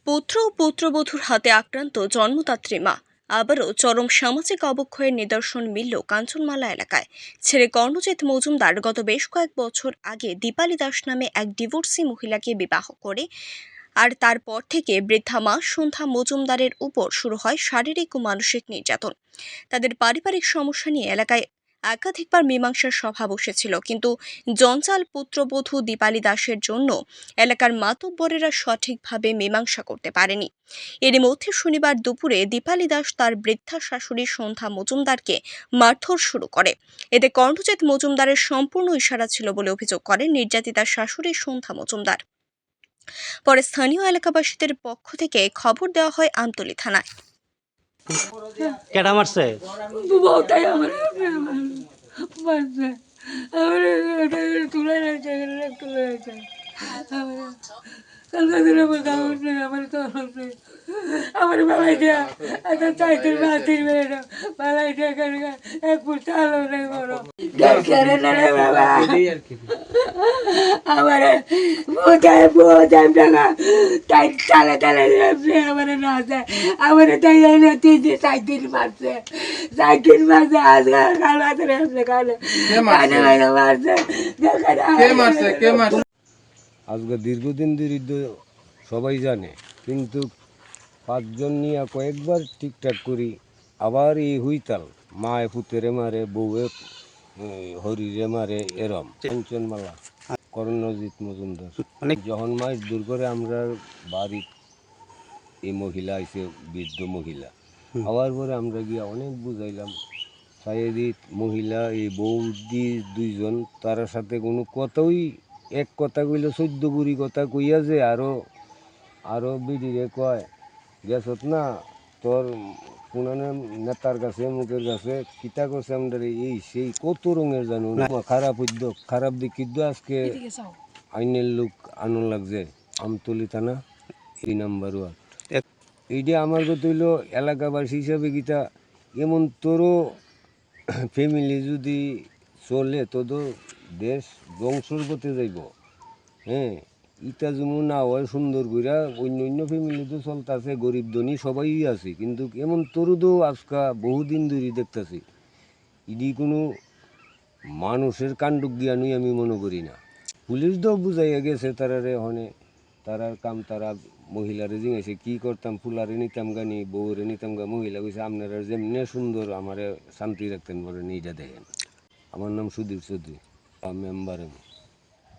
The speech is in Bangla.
পুত্র ও পুত্রবধূর হাতে আক্রান্ত জন্মদাত্রী মা। আবারও চরম সামাজিক অবক্ষয়ের নিদর্শন মিলল কাঞ্চনমালা এলাকায়। ছেলে কর্ণজিৎ মজুমদার গত বেশ কয়েক বছর আগে দীপালি দাস নামে এক ডিভোর্সি মহিলাকে বিবাহ করে, আর তারপর থেকে বৃদ্ধা মা সন্ধ্যা মজুমদারের উপর শুরু হয় শারীরিক ও মানসিক নির্যাতন। তাদের পারিবারিক সমস্যা নিয়ে এলাকায় একাধিকবার মীমাংসার সভা বসেছিল, কিন্তু জঞ্জাল পুত্রবধূ দীপালি দাসের জন্য এলাকার মাতব্বরেরা সঠিকভাবে মীমাংসা করতে পারেনি। এরই মধ্যে শনিবার দুপুরে দীপালি দাস তার বৃদ্ধা শাশুড়ি সন্ধ্যা মজুমদারকে মারধর শুরু করে। এতে কর্ণজিৎ মজুমদারের সম্পূর্ণ ইশারা ছিল বলে অভিযোগ করেন নির্যাতিতার শাশুড়ি সন্ধ্যা মজুমদার। পরে স্থানীয় এলাকাবাসীদের পক্ষ থেকে খবর দেওয়া হয় আমতলী থানায়। কেডা মারছে? বউটাই আমার মারছে, আমার তুলে রয়েছে, তুলে রয়েছে কালকে দিনে আমার তো আমার বেলায় দেওয়া একটা চাইতে বাতিল বেড়ে বেলায় দিয়ে এক ফুট চালও নেই বড় বাবা আমার তাই চালে চালে আমার না যায় আমার তাই না তিনটে সাইকেল মারছে আজকাল কাল আসলে কালে মারছে। আজকে দীর্ঘদিন ধরে সবাই জানে, কিন্তু 5 জন নিয়ে কয়েকবার ঠিকঠাক করি, আবার এই হুইতাল মায়ে পুতেরে মারে, বউয়ে হরিরে মারে, এরম কাঞ্চনমালা কর্ণজিৎ মজুমদার যখন মাস দূর করে আমরা বাড়ি এই মহিলা আইসে, বৃদ্ধ মহিলা হওয়ার পরে আমরা গিয়ে অনেক বুঝাইলাম। সাইদিত মহিলা এই বৌদি 2 জন তার সাথে কোনো কথাই, এক কথা কইলে 14 বুড়ি কথা কইয়া যে আরো বিডিরে কয় গেছত না তোর পুনানের নেতার কাছে, মুখের কাছে কিতা করছে আমাদের এই সেই কত রঙের জানো খারাপ উদ্যোগ, খারাপ দিক কিন্তু আজকে আইনের লোক আনন্দ লাগছে। আমতলী থানা 3 নম্বর ওয়ার্ড। এইটা আমার কথা হইল এলাকাবাসী হিসাবে গীতা এমন তোরও ফ্যামিলি যদি চলে তো দেশ ধ্বংসর পথে যাইব। হ্যাঁ, ইটা যেমন না হয় সুন্দর কইরা অন্য ফ্যামিলি তো চলতেছে, গরিব ধনী সবাই আছে, কিন্তু এমন তোরও তো আজকা বহুদিন ধরে দেখতেছি। ইডি কোনো মানুষের কাণ্ডক জ্ঞানই আমি মনে করি না। পুলিশ তো বুঝাইয়া গেছে তারারে, হনে তারার কাম তারা মহিলারে জিজ্ঞাসে কি করতাম, ফুলারে নিতাম গানি, বউরে নিতাম গা। মহিলা কইছে আপনারা যেমনি সুন্দর আমারে শান্তি রাখতেন বলেন, এইটা দেখেন। আমার নাম সুদীপ চৌধুরী, মেম্বার।